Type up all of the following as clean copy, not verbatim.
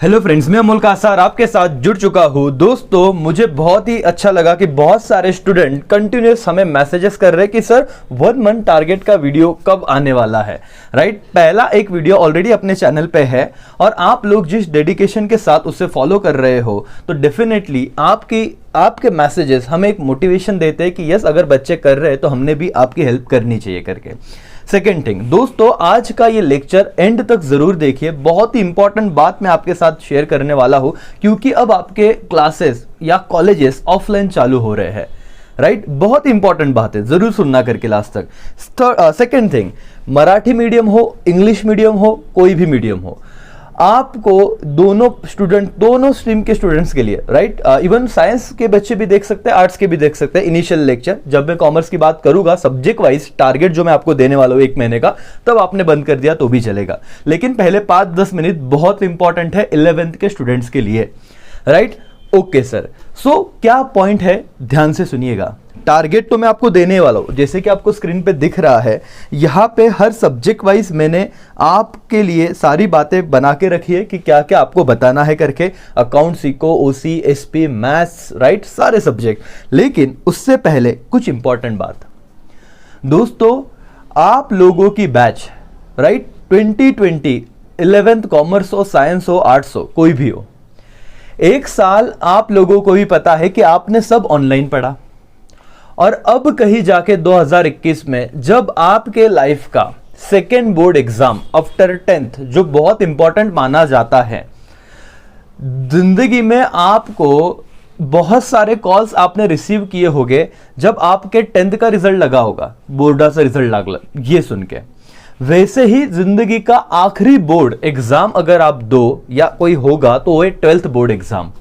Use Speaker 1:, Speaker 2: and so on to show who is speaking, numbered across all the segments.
Speaker 1: Hello friends, मैं अमोल कासार आपके साथ जुड़ चुका हूँ। दोस्तों, मुझे बहुत ही अच्छा लगा कि बहुत सारे स्टूडेंट कंटिन्यूस हमें मैसेजेस कर रहे हैं कि सर 1 मंथ टारगेट का वीडियो कब आने वाला है। राइट, पहला एक वीडियो ऑलरेडी अपने चैनल पे है और आप लोग जिस डेडिकेशन के साथ उसे फॉलो कर रहे हो तो डेफिनेटली आपके मैसेजेस हमें एक मोटिवेशन देते हैं कि यस, अगर बच्चे कर रहे हैं तो हमने भी आपकी हेल्प करनी चाहिए करके। सेकेंड थिंग, दोस्तों आज का ये लेक्चर एंड तक जरूर देखिए। बहुत ही इंपॉर्टेंट बात मैं आपके साथ शेयर करने वाला हूं क्योंकि अब आपके क्लासेस या कॉलेजेस ऑफलाइन चालू हो रहे हैं। राइट, बहुत इंपॉर्टेंट बात है, जरूर सुनना करके लास्ट तक। सेकेंड थिंग, मराठी मीडियम हो, इंग्लिश मीडियम हो, कोई भी मीडियम हो, आपको दोनों स्ट्रीम के स्टूडेंट्स के लिए, राइट, इवन साइंस के बच्चे भी देख सकते हैं, आर्ट्स के भी देख सकते हैं। इनिशियल लेक्चर जब मैं कॉमर्स की बात करूंगा, सब्जेक्ट वाइज टारगेट जो मैं आपको देने वाला हूं 1 महीने का, तब आपने बंद कर दिया तो भी चलेगा, लेकिन पहले 5-10 मिनट बहुत इंपॉर्टेंट है 11th के स्टूडेंट्स के लिए। Right, okay sir. सो क्या पॉइंट है, ध्यान से सुनिएगा। टारगेट तो मैं आपको देने वाला हूं, जैसे कि आपको स्क्रीन पे दिख रहा है, यहां पे हर सब्जेक्ट वाइज मैंने आपके लिए सारी बातें बना के रखी है कि क्या क्या आपको बताना है करके। अकाउंट सीखो, ओसी, एसपी, मैथ्स, राइट, सारे सब्जेक्ट। लेकिन उससे पहले कुछ इंपॉर्टेंट बात, दोस्तों आप लोगों की बैच, राइट, 2020 11th कॉमर्स हो, साइंस हो, आर्ट्स हो, कोई भी हो, 1 साल आप लोगों को भी पता है कि आपने सब ऑनलाइन पढ़ा और अब कहीं जाके 2021 में जब आपके लाइफ का second board exam after 10th, जो बहुत इंपॉर्टेंट माना जाता है, जिंदगी में आपको बहुत सारे कॉल्स आपने रिसीव किए होंगे जब आपके 10th का रिजल्ट लगा होगा, बोर्ड से रिजल्ट लगा, ये सुन के। वैसे ही जिंदगी का आखिरी बोर्ड एग्जाम अगर आप दो या कोई होगा तो वो है 12th बोर्ड एग्जाम।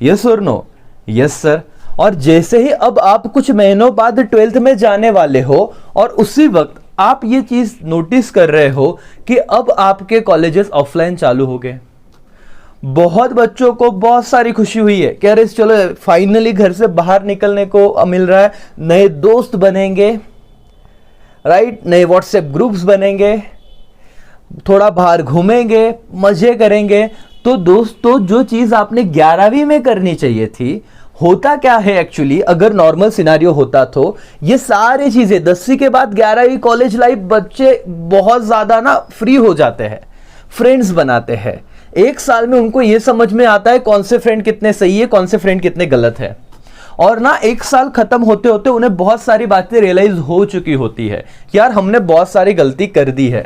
Speaker 1: यस और नो? Yes sir. और जैसे ही अब आप कुछ महीनों बाद 12th में जाने वाले हो और उसी वक्त आप ये चीज नोटिस कर रहे हो कि अब आपके कॉलेजेस ऑफलाइन चालू हो गए। बहुत बच्चों को बहुत सारी खुशी हुई है, कह रहे चलो फाइनली घर से बाहर निकलने को मिल रहा है, नए दोस्त बनेंगे, राइट, नए व्हाट्सएप ग्रुप्स बनेंगे, थोड़ा बाहर घूमेंगे, मजे करेंगे। तो दोस्तों जो चीज आपने 11वीं में करनी चाहिए थी, होता क्या है एक्चुअली, अगर नॉर्मल सिनारियो होता तो ये सारी चीजें 10वीं के बाद 11वीं कॉलेज लाइफ बच्चे बहुत ज्यादा ना फ्री हो जाते हैं, फ्रेंड्स बनाते हैं। 1 साल में उनको ये समझ में आता है कौन से फ्रेंड कितने सही है, कौन से फ्रेंड कितने गलत है। और ना 1 साल खत्म होते होते उन्हें बहुत सारी बातें रियलाइज हो चुकी होती है, यार हमने बहुत सारी गलती कर दी है।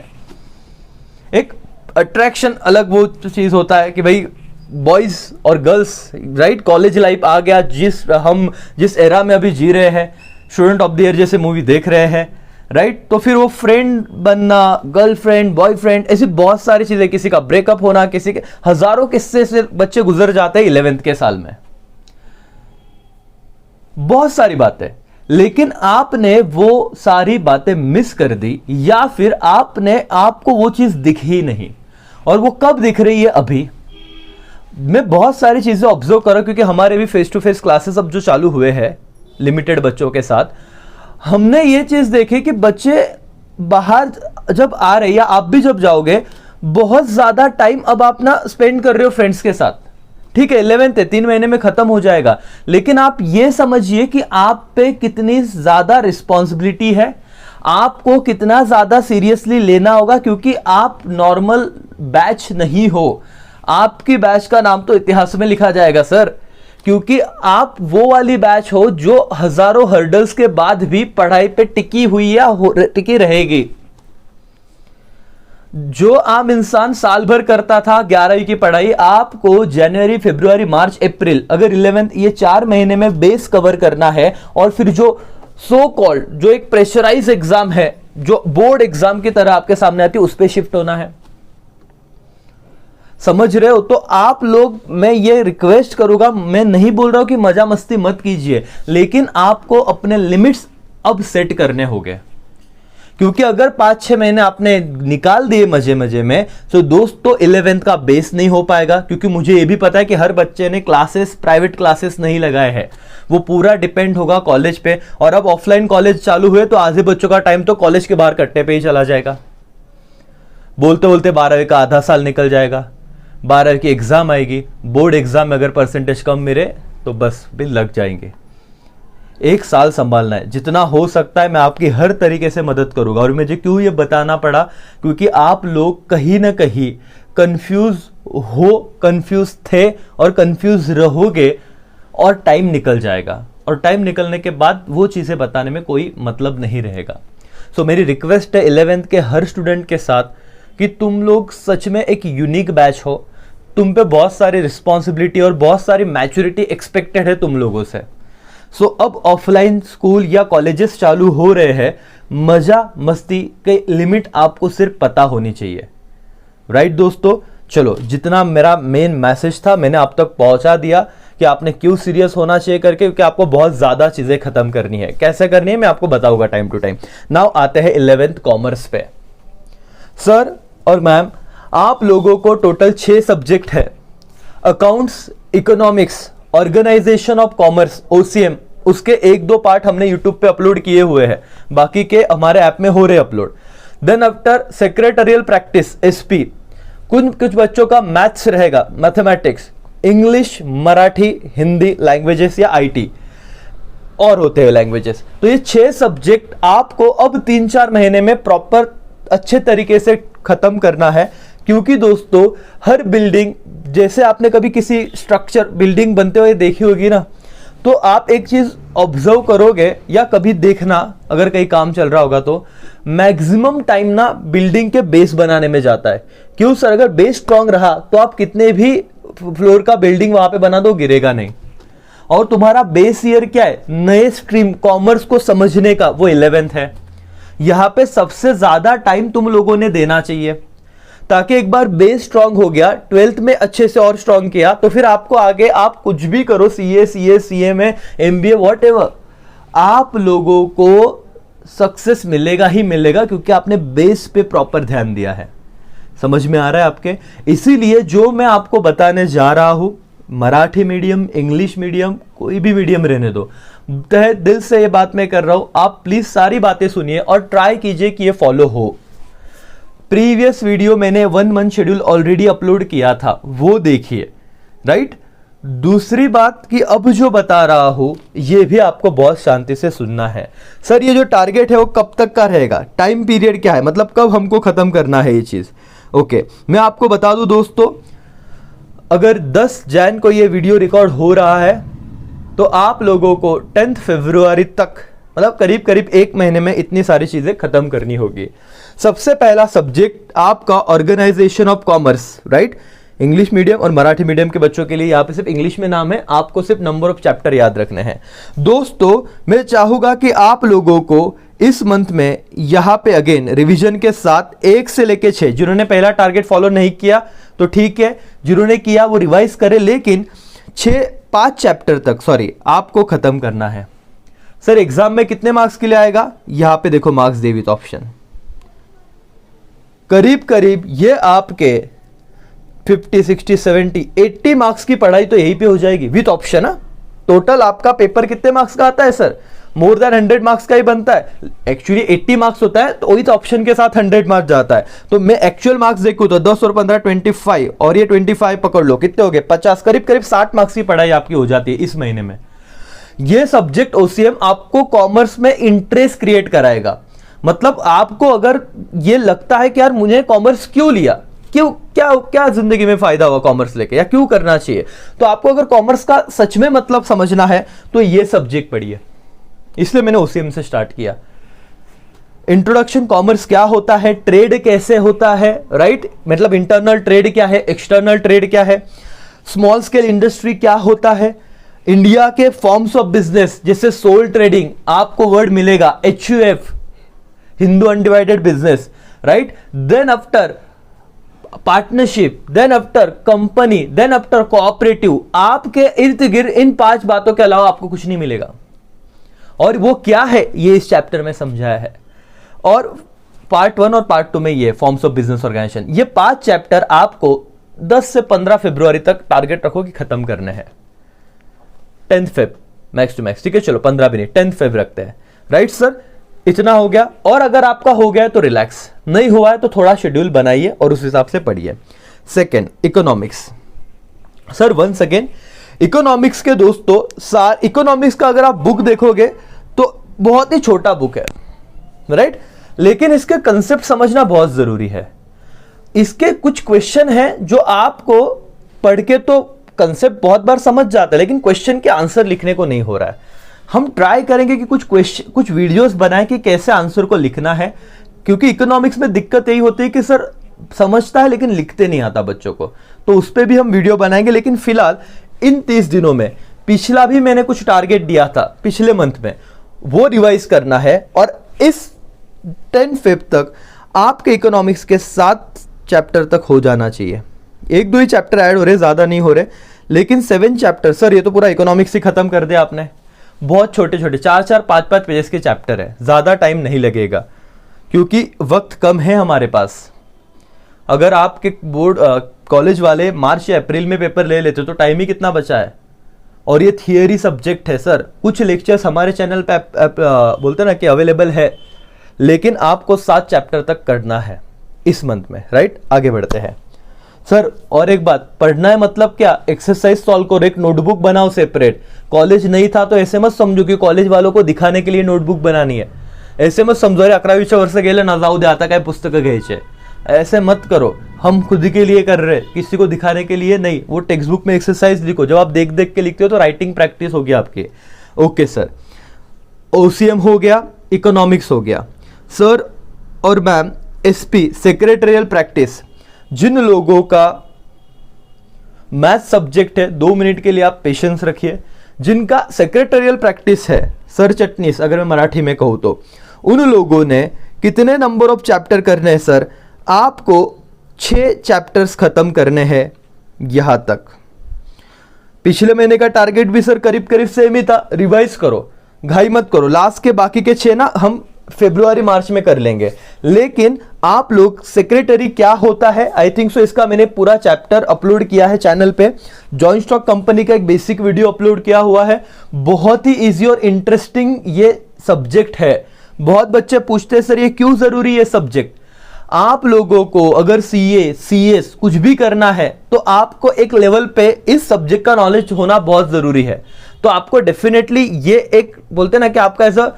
Speaker 1: एक अट्रैक्शन अलग वो चीज होता है कि भाई बॉयज और गर्ल्स, राइट, कॉलेज लाइफ आ गया, जिस एरा में अभी जी रहे हैं, स्टूडेंट ऑफ द ईयर जैसे मूवी देख रहे हैं, राइट। तो फिर वो फ्रेंड बनना, गर्लफ्रेंड, बॉयफ्रेंड, ऐसी बहुत सारी चीजें, किसी का ब्रेकअप होना, किसी के हजारों किस्से से बच्चे गुजर जाते हैं 11th के साल में, बहुत सारी बातें। लेकिन आपने वो सारी बातें मिस कर दी या फिर आपको वो चीज दिखी नहीं, और वो कब दिख रही है अभी। मैं बहुत सारी चीजें ऑब्जर्व कर रहा हूं क्योंकि हमारे भी फेस टू फेस क्लासेस अब जो चालू हुए हैं लिमिटेड बच्चों के साथ, हमने ये चीज देखी कि बच्चे बाहर जब आ रहे, या आप भी जब जाओगे, बहुत ज्यादा टाइम अब आप ना स्पेंड कर रहे हो फ्रेंड्स के साथ। ठीक है, 11th है, 3 महीने में खत्म हो जाएगा, लेकिन आप ये समझिए कि आप पे कितनी ज्यादा रिस्पॉन्सिबिलिटी है, आपको कितना ज्यादा सीरियसली लेना होगा, क्योंकि आप नॉर्मल बैच नहीं हो। आपकी बैच का नाम तो इतिहास में लिखा जाएगा सर, क्योंकि आप वो वाली बैच हो जो हजारों हर्डल्स के बाद भी पढ़ाई पे टिकी हुई या टिकी रहेगी। जो आम इंसान साल भर करता था 11वीं की पढ़ाई, आपको जनवरी, फरवरी, मार्च, अप्रैल, अगर 11th, ये 4 महीने में बेस कवर करना है, और फिर जो सो कॉल्ड जो एक प्रेशराइज एग्जाम है, जो बोर्ड एग्जाम की तरह आपके सामने आती है, उस पर शिफ्ट होना है। समझ रहे हो? तो आप लोग, मैं ये रिक्वेस्ट करूंगा, मैं नहीं बोल रहा हूं कि मजा मस्ती मत कीजिए, लेकिन आपको अपने लिमिट्स अब सेट करने होंगे, क्योंकि अगर 5-6 महीने आपने निकाल दिए मजे मजे में, तो दोस्तों 11th का बेस नहीं हो पाएगा। क्योंकि मुझे ये भी पता है कि हर बच्चे ने क्लासेस, प्राइवेट क्लासेस नहीं लगाए हैं, वो पूरा डिपेंड होगा कॉलेज पे। और अब ऑफलाइन कॉलेज चालू हुए तो आधे बच्चों का टाइम तो कॉलेज के बाहर कट्टे पे ही चला जाएगा, बोलते बोलते 12वीं का आधा साल निकल जाएगा। 12 की एग्जाम आएगी, बोर्ड एग्जाम में अगर परसेंटेज कम मिले तो बस बिल लग जाएंगे। 1 साल संभालना है, जितना हो सकता है मैं आपकी हर तरीके से मदद करूंगा। और मुझे क्यों ये बताना पड़ा, क्योंकि आप लोग कहीं ना कहीं कंफ्यूज थे और कंफ्यूज रहोगे और टाइम निकल जाएगा, और टाइम निकलने के बाद वो चीजें बताने में कोई मतलब नहीं रहेगा। सो मेरी रिक्वेस्ट है 11th के हर स्टूडेंट के साथ कि तुम लोग सच में एक यूनिक बैच हो, तुम पे बहुत सारी रिस्पॉन्सिबिलिटी और बहुत सारी मैच्योरिटी एक्सपेक्टेड है तुम लोगों से। सो अब ऑफलाइन स्कूल या कॉलेजेस चालू हो रहे हैं, मजा मस्ती के लिमिट आपको सिर्फ पता होनी चाहिए, राइट दोस्तों। चलो, जितना मेरा मेन मैसेज था मैंने आप तक पहुंचा दिया कि आपने क्यों सीरियस होना चाहिए करके, क्योंकि आपको बहुत ज्यादा चीजें खत्म करनी है। कैसे करनी है मैं आपको बताऊंगा टाइम टू टाइम। नाउ आते हैं 11th कॉमर्स पे। सर और मैम, आप लोगों को टोटल 6 सब्जेक्ट है, accounts, economics, organisation of commerce OCM, उसके 1-2 पार्ट हमने यूट्यूब पे अपलोड किए हुए हैं, बाकी के हमारे ऐप में हो रहे upload. Then after secretarial practice SP, कुछ बच्चों का मैथ्स रहेगा, mathematics, English, Marathi, Hindi languages या IT और होते हैं लैंग्वेजेस। तो ये 6 सब्जेक्ट आपको अब 3-4 महीने में प्रॉपर अच्छे तरीके से खत्म करना है, क्योंकि दोस्तों हर बिल्डिंग, जैसे आपने कभी किसी स्ट्रक्चर बिल्डिंग बनते हुए देखी होगी ना, तो आप एक चीज ऑब्जर्व करोगे या कभी देखना अगर कहीं काम चल रहा होगा तो मैक्सिमम टाइम ना बिल्डिंग के बेस बनाने में जाता है। क्यों सर? अगर बेस स्ट्रांग रहा तो आप कितने भी फ्लोर का बिल्डिंग वहां पे बना दो, गिरेगा नहीं। और तुम्हारा बेस ईयर क्या है? नए स्ट्रीम कॉमर्स को समझने का, वो 11th है। यहां पे सबसे ज्यादा टाइम तुम लोगों ने देना चाहिए, ताकि एक बार बेस स्ट्रांग हो गया, 12th में अच्छे से और स्ट्रांग किया, तो फिर आपको आगे आप कुछ भी करो, CA में MBA व्हाटएवर, आप लोगों को सक्सेस मिलेगा ही मिलेगा, क्योंकि आपने बेस पे प्रॉपर ध्यान दिया है। समझ में आ रहा है आपके? इसीलिए जो मैं आपको बताने जा रहा हूं, मराठी मीडियम, इंग्लिश मीडियम, कोई भी मीडियम रहने दो, तहे दिल से ये बात मैं कर रहा हूं, आप प्लीज सारी बातें सुनिए और ट्राई कीजिए कि ये फॉलो हो। प्रीवियस वीडियो मैंने 1 मंथ शेड्यूल ऑलरेडी अपलोड किया था, वो देखिए, राइट। दूसरी बात कि अब जो बता रहा हूं ये भी आपको बहुत शांति से सुनना है। सर ये जो टारगेट है वो कब तक का रहेगा? टाइम पीरियड क्या है, मतलब कब हमको खत्म करना है ये चीज? ओके, मैं आपको बता दूं दोस्तों, अगर 10 जैन को ये वीडियो रिकॉर्ड हो रहा है तो आप लोगों को 10 फरवरी तक, मतलब करीब करीब 1 महीने में इतनी सारी चीजें खत्म करनी होगी। सबसे पहला सब्जेक्ट आपका organisation of commerce, right. English medium और मराठी मीडियम के बच्चों के लिए यहाँ पे सिर्फ इंग्लिश में नाम है, आपको सिर्फ नंबर ऑफ चैप्टर याद रखने हैं। दोस्तों मैं चाहूंगा कि आप लोगों को इस मंथ में यहाँ पे अगेन रिवीजन के साथ 1 से लेके 6, जिन्होंने पहला टारगेट फॉलो नहीं किया तो ठीक है, जिन्होंने किया वो रिवाइज करे, लेकिन 5 चैप्टर तक आपको खत्म करना है। सर एग्जाम में कितने मार्क्स के लिए आएगा? यहां पे देखो मार्क्स दे विथ ऑप्शन, करीब करीब ये आपके 50, 60, 70, 80 मार्क्स की पढ़ाई तो यहीं पे हो जाएगी विथ ऑप्शन। टोटल आपका पेपर कितने मार्क्स का आता है सर? मोर देन 100 मार्क्स का ही बनता है। एक्चुअली 80 मार्क्स होता है, तो विथ ऑप्शन के साथ 100 मार्क्स जाता है। तो मैं एक्चुअल मार्क्स देखूं तो 10 और 15 25, और ये 25 पकड़ लो, कितने हो गए? 50, करीब करीब 60 मार्क्स की पढ़ाई आपकी हो जाती है इस महीने में। ये सब्जेक्ट OCM आपको कॉमर्स में इंटरेस्ट क्रिएट कराएगा। मतलब आपको अगर ये लगता है कि यार मुझे कॉमर्स क्यों लिया, क्यों, क्या जिंदगी में फायदा हुआ कॉमर्स लेके, या क्यों करना चाहिए, तो आपको अगर कॉमर्स का सच में मतलब समझना है तो ये सब्जेक्ट पढ़िए। इसलिए मैंने OCM से स्टार्ट किया। इंट्रोडक्शन कॉमर्स क्या होता है, ट्रेड कैसे होता है, राइट, मतलब इंटरनल ट्रेड क्या है, एक्सटर्नल ट्रेड क्या है, स्मॉल स्केल इंडस्ट्री क्या होता है, इंडिया के फॉर्म्स ऑफ बिजनेस जैसे सोल ट्रेडिंग, आपको वर्ड मिलेगा HUF, Hindu undivided business, right. Then after partnership, then after company, then after cooperative. आपके इर्द गिर्द इन 5 बातों के अलावा आपको कुछ नहीं मिलेगा, और वो क्या है ये इस चैप्टर में समझाया है। और पार्ट 1 और पार्ट 2 में ये फॉर्म्स ऑफ बिजनेस ऑर्गेनाइजेशन, ये 5 चैप्टर आपको 10 से 15 फरवरी तक टारगेट रखो कि खत्म करने हैं। 10th Feb max to max, ठीक है, चलो 15 भी नहीं, 10th फेब रखते हैं, राइट सर। इतना हो गया, और अगर आपका हो गया है तो रिलैक्स, नहीं हुआ है तो थोड़ा शेड्यूल बनाइए और उस हिसाब से पढ़िए। Second economics. Sir one second, economics के दोस्तों इकोनॉमिक्स का अगर आप बुक देखोगे तो बहुत ही छोटा बुक है, राइट, लेकिन इसके कंसेप्ट समझना बहुत जरूरी है। इसके कुछ क्वेश्चन हैं जो आपको पढ़ के तो कंसेप्ट बहुत बार समझ जाता है, लेकिन क्वेश्चन के आंसर लिखने को नहीं हो रहा है। हम ट्राई करेंगे कि कुछ वीडियोस बनाएं कि कैसे आंसर को लिखना है, क्योंकि इकोनॉमिक्स में दिक्कत यही होती है कि सर समझता है लेकिन लिखते नहीं आता बच्चों को, तो उस पर भी हम वीडियो बनाएंगे। लेकिन फिलहाल इन 30 दिनों में पिछला भी मैंने कुछ टारगेट दिया था पिछले मंथ में, वो रिवाइज करना है, और इस 10 फेब तक आपके इकोनॉमिक्स के 7 चैप्टर तक हो जाना चाहिए। 1-2 ही चैप्टर ऐड हो रहे, ज्यादा नहीं हो रहे, लेकिन 7 चैप्टर। सर ये तो पूरा इकोनॉमिक्स ही खत्म कर दिया आपने। बहुत छोटे छोटे 4-4, 5-5 पेजेस के चैप्टर है, ज्यादा टाइम नहीं लगेगा क्योंकि वक्त कम है हमारे पास। अगर आपके बोर्ड कॉलेज वाले मार्च या अप्रैल में पेपर ले लेते तो टाइम ही कितना बचा है, और ये थियरी सब्जेक्ट है सर। कुछ लेक्चर्स हमारे चैनल पे बोलते ना कि अवेलेबल है, लेकिन आपको 7 चैप्टर तक करना है इस मंथ में, राइट। आगे बढ़ते हैं सर। और एक बात, पढ़ना है मतलब क्या, एक्सरसाइज सॉल्व करो, एक नोटबुक बनाओ सेपरेट। कॉलेज नहीं था तो ऐसे मत समझो कि कॉलेज वालों को दिखाने के लिए नोटबुक बनानी है, ऐसे मत समझो अरे 11वीच्या वर्ष गेले ना जाऊ दे आता काय पुस्तक घ्यायचे, ऐसे मत करो। हम खुद के लिए कर रहे, किसी को दिखाने के लिए नहीं। वो टेक्स्ट बुक में एक्सरसाइज लिखो, जब आप देख देख के लिखते हो तो राइटिंग प्रैक्टिस होगी आपकी। ओके सर, ओसीएम हो गया, इकोनॉमिक्स हो गया सर। और मैम एसपी सेक्रेटरियल प्रैक्टिस, जिन लोगों का मैथ सब्जेक्ट है 2 मिनट के लिए आप पेशेंस रखिए। जिनका सेक्रेटरियल प्रैक्टिस है सर चटनीस, अगर मैं मराठी में कहूं तो, उन लोगों ने कितने नंबर ऑफ चैप्टर करने हैं सर, आपको 6 चैप्टर्स खत्म करने हैं यहां तक। पिछले महीने का टारगेट भी सर करीब करीब सेम ही था, रिवाइज करो, घाई मत करो। लास्ट के बाकी के 6 ना हम फरवरी मार्च में कर लेंगे, लेकिन आप लोग सेक्रेटरी क्या होता है, आई थिंक सो इसका मैंने पूरा चैप्टर अपलोड किया है चैनल पे। जॉइंट स्टॉक कंपनी का एक बेसिक वीडियो अपलोड किया हुआ है। बहुत ही इजी और इंटरेस्टिंग ये सब्जेक्ट है। बहुत बच्चे पूछते हैं सर ये क्यों जरूरी है सब्जेक्ट। आप लोगों को अगर सीए सीएस कुछ भी करना है तो आपको एक लेवल पे इस सब्जेक्ट का नॉलेज होना बहुत जरूरी है। तो आपको डेफिनेटली ये एक बोलते हैं ना कि आपका एज अ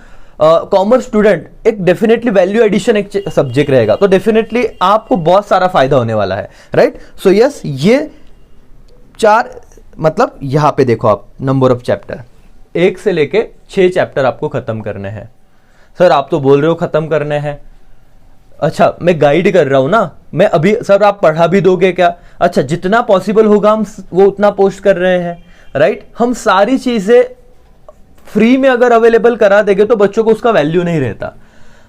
Speaker 1: कॉमर्स स्टूडेंट एक डेफिनेटली वैल्यू एडिशन एक सब्जेक्ट रहेगा, तो डेफिनेटली आपको बहुत सारा फायदा होने वाला है, राइट। सो यस, ये 4 मतलब यहां पे देखो आप नंबर ऑफ चैप्टर 1 से लेके 6 चैप्टर आपको खत्म करने हैं। सर आप तो बोल रहे हो खत्म करने हैं, अच्छा मैं गाइड कर रहा हूं ना, मैं अभी सर आप पढ़ा भी दोगे क्या, अच्छा जितना पॉसिबल होगा हम वो उतना पोस्ट कर रहे हैं, राइट। हम सारी चीजें फ्री में अगर अवेलेबल करा देंगे तो बच्चों को उसका वैल्यू नहीं रहता,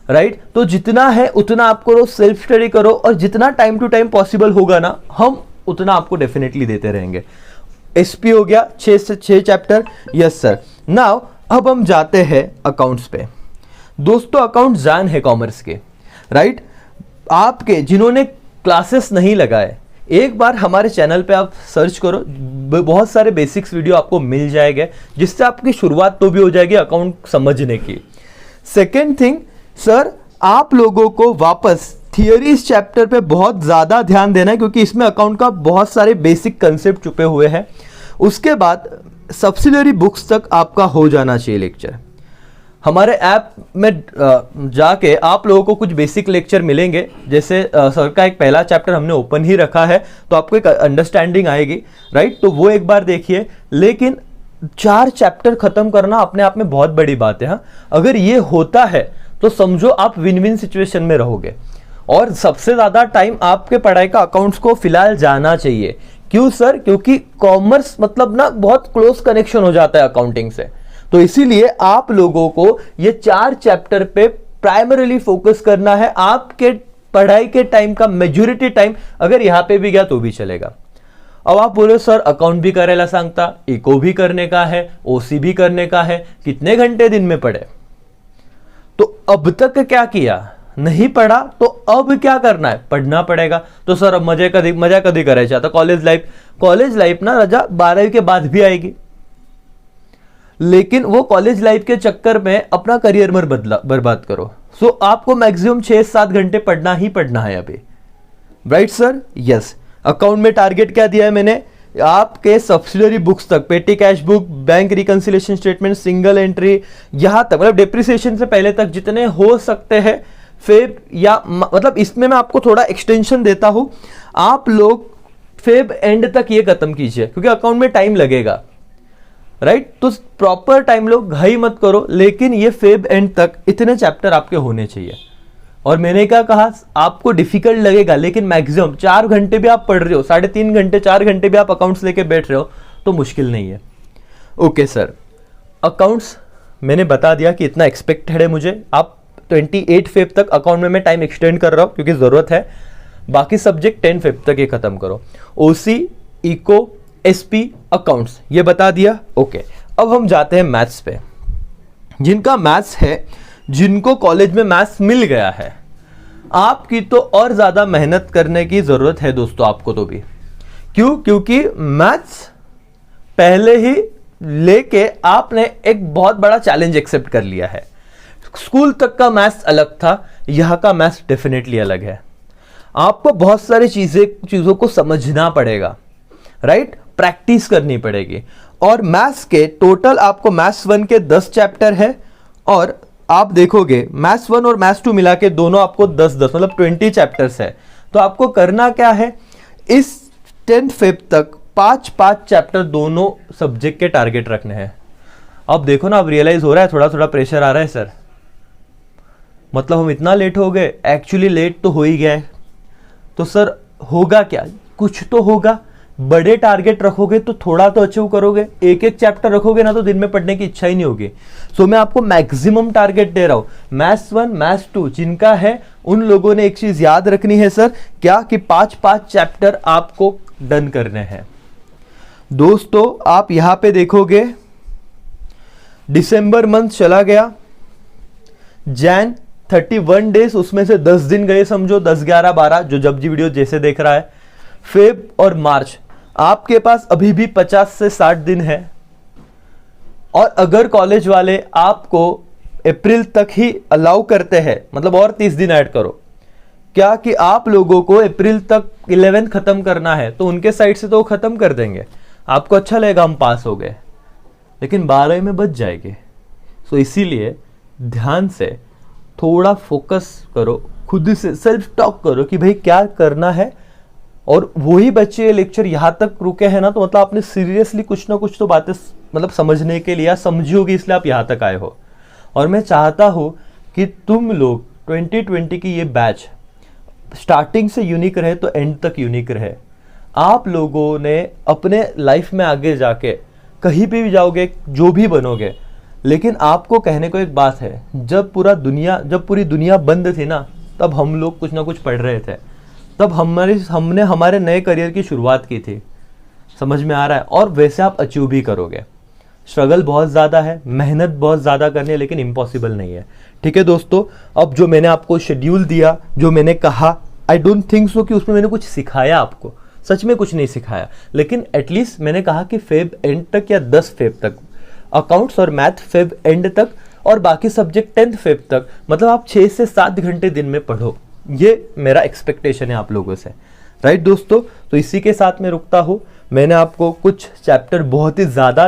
Speaker 1: राइट। तो जितना है उतना आप करो, सेल्फ स्टडी करो, और जितना टाइम टू टाइम पॉसिबल होगा ना हम उतना आपको डेफिनेटली देते रहेंगे। एसपी हो गया 6 से 6 चैप्टर, यस सर। नाउ अब हम जाते हैं अकाउंट्स पे। दोस्तों अकाउंट जान है कॉमर्स के, राइट। आपके जिन्होंने क्लासेस नहीं लगाए, एक बार हमारे चैनल पे आप सर्च करो, बहुत सारे बेसिक्स वीडियो आपको मिल जाएंगे, जिससे आपकी शुरुआत तो भी हो जाएगी अकाउंट समझने की। सेकेंड थिंग सर, आप लोगों को वापस थियरी इस चैप्टर पे बहुत ज्यादा ध्यान देना है, क्योंकि इसमें अकाउंट का बहुत सारे बेसिक कंसेप्ट छुपे हुए हैं। उसके बाद सब्सिडियरी बुक्स तक आपका हो जाना चाहिए लेक्चर। हमारे ऐप में जाके आप लोगों को कुछ बेसिक लेक्चर मिलेंगे, जैसे सर का एक पहला चैप्टर हमने ओपन ही रखा है, तो आपको एक अंडरस्टैंडिंग आएगी, राइट। तो वो एक बार देखिए, लेकिन 4 चैप्टर खत्म करना अपने आप में बहुत बड़ी बात है। हाँ, अगर ये होता है तो समझो आप विन विन सिचुएशन में रहोगे। और सबसे ज्यादा टाइम आपके पढ़ाई का अकाउंट्स को फिलहाल जाना चाहिए। क्यों सर? क्योंकि कॉमर्स मतलब ना बहुत क्लोज कनेक्शन हो जाता है अकाउंटिंग से, तो इसीलिए आप लोगों को ये 4 चैप्टर पे प्राइमरीली फोकस करना है। आपके पढ़ाई के टाइम का मेजॉरिटी टाइम अगर यहां पे भी गया तो भी चलेगा। अब आप बोले सर अकाउंट भी करेला सांगता, इको भी करने का है, ओसी भी करने का है, कितने घंटे दिन में पढ़े? तो अब तक क्या किया? नहीं पढ़ा तो अब क्या करना है? पढ़ना पड़ेगा। तो सर अब मजा कभी करायचा आता? कॉलेज लाइफ ना रजा 12वीं के बाद भी आएगी, लेकिन वो कॉलेज लाइफ के चक्कर में अपना करियर में बर्बाद करो। सो आपको मैक्सिमम 6-7 घंटे पढ़ना ही पढ़ना है अभी, राइट सर? यस। अकाउंट में टारगेट क्या दिया है मैंने, आपके सब्सिडरी बुक्स तक, पेटी cash book, bank reconciliation statement, single entry, यहां तक मतलब डिप्रिसिएशन से पहले तक जितने हो सकते हैं फेब, या मतलब इसमें मैं आपको थोड़ा एक्सटेंशन देता हूं, आप लोग फेब एंड तक ये खत्म कीजिए क्योंकि अकाउंट में टाइम लगेगा, राइट। तो प्रॉपर टाइम लो, घाई मत करो, लेकिन ये फेब एंड तक इतने चैप्टर आपके होने चाहिए। और मैंने क्या कहा, आपको डिफिकल्ट लगेगा लेकिन मैक्सिमम 4 घंटे भी आप पढ़ रहे हो, 3.5 घंटे 4 घंटे भी आप अकाउंट्स लेके बैठ रहे हो तो मुश्किल नहीं है। ओके सर, अकाउंट्स मैंने बता दिया कि इतना एक्सपेक्टेड है मुझे। आप 28 फेब तक अकाउंट में मैं टाइम एक्सटेंड कर रहा हूं क्योंकि जरूरत है, बाकी सब्जेक्ट 10 फेब तक ये खत्म करो। ओसी, इको, एसपी, अकाउंट्स ये बता दिया। ओके, अब हम जाते हैं मैथ्स पे। जिनका मैथ्स है, जिनको कॉलेज में मैथ्स मिल गया है, आपकी तो और ज्यादा मेहनत करने की जरूरत है दोस्तों आपको तो भी। क्यों? क्योंकि मैथ्स पहले ही लेके आपने एक बहुत बड़ा चैलेंज एक्सेप्ट कर लिया है। स्कूल तक का मैथ्स अलग था, यहां का मैथ्स डेफिनेटली अलग है। आपको बहुत सारी चीजों को समझना पड़ेगा, राइट, प्रैक्टिस करनी पड़ेगी। और मैथ्स के टोटल आपको मैथ्स 1 के 10 चैप्टर है, और आप देखोगे मैथ्स 1 और मैथ्स 2 मिला के दोनों आपको 10-10 मतलब 20 चैप्टर्स है। तो आपको करना क्या है, इस 10th फेब तक 5-5 चैप्टर दोनों सब्जेक्ट के टारगेट रखने हैं। अब देखो ना, अब रियलाइज हो रहा है, थोड़ा थोड़ा प्रेशर आ रहा है सर, मतलब हम इतना लेट हो गए। एक्चुअली लेट तो हो ही गया है, तो सर होगा क्या, कुछ तो होगा। बड़े टारगेट रखोगे तो थोड़ा तो अचीव करोगे, एक एक चैप्टर रखोगे ना तो दिन में पढ़ने की इच्छा ही नहीं होगी। सो मैं आपको मैक्सिमम टारगेट दे रहा हूं। मैथ्स 1, मैथ्स 2 जिनका है उन लोगों ने एक चीज याद रखनी है सर, क्या कि 5-5 चैप्टर आपको डन करने हैं। दोस्तों आप यहां पे देखोगे, दिसंबर मंथ चला गया, जैन 31 डेज, उसमें से 10 दिन गए समझो, 10, 11, 12 जो जब जी वीडियो जैसे देख रहा है। फेब और मार्च आपके पास अभी भी 50 से 60 दिन है। और अगर कॉलेज वाले आपको अप्रैल तक ही अलाउ करते हैं, मतलब और 30 दिन ऐड करो, क्या कि आप लोगों को अप्रैल तक 11 खत्म करना है, तो उनके साइड से तो वो खत्म कर देंगे, आपको अच्छा लगेगा हम पास हो गए, लेकिन 12 में बच जाएंगे। सो इसीलिए ध्यान से थोड़ा फोकस करो, खुद से सेल्फ टॉक करो कि भाई क्या करना है। और वही बच्चे लेक्चर यहां तक रुके हैं ना, तो मतलब आपने सीरियसली कुछ ना कुछ तो बातें मतलब समझने के लिए समझी होगी, इसलिए आप यहां तक आए हो। और मैं चाहता हूं कि तुम लोग 2020 की ये बैच स्टार्टिंग से यूनिक रहे तो एंड तक यूनिक रहे। आप लोगों ने अपने लाइफ में आगे जाके कहीं भी जाओगे, जो भी बनोगे, लेकिन आपको कहने को एक बात है, जब पूरी दुनिया बंद थी ना, तब हम लोग कुछ ना कुछ पढ़ रहे थे, तब हमने हमारे नए करियर की शुरुआत की थी। समझ में आ रहा है? और वैसे आप अचीव भी करोगे। स्ट्रगल बहुत ज़्यादा है, मेहनत बहुत ज़्यादा करनी है, लेकिन इम्पॉसिबल नहीं है। ठीक है दोस्तों, अब जो मैंने आपको शेड्यूल दिया, जो मैंने कहा, आई डोंट थिंक सो कि उसमें मैंने कुछ सिखाया आपको, सच में कुछ नहीं सिखाया, लेकिन एटलीस्ट मैंने कहा कि फेब एंड तक या 10 फेब तक अकाउंट्स और मैथ फेब एंड तक, और बाकी सब्जेक्ट 10th फेब तक, मतलब आप 6 से 7 घंटे दिन में पढ़ो। ये मेरा एक्सपेक्टेशन है आप लोगों से, राइट दोस्तों। तो इसी के साथ मैं रुकता हूं। मैंने आपको कुछ चैप्टर बहुत ही ज्यादा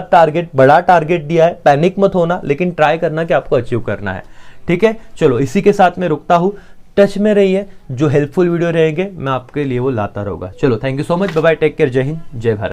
Speaker 1: बड़ा टारगेट दिया है, पैनिक मत होना, लेकिन ट्राई करना कि आपको अचीव करना है। ठीक है, चलो इसी के साथ मैं रुकता हूं। टच में रहिए, जो हेल्पफुल वीडियो रहेंगे मैं आपके लिए वो लाता रहूंगा। चलो, thank you so much, bye bye, take care, जय हिंद, जय भारत।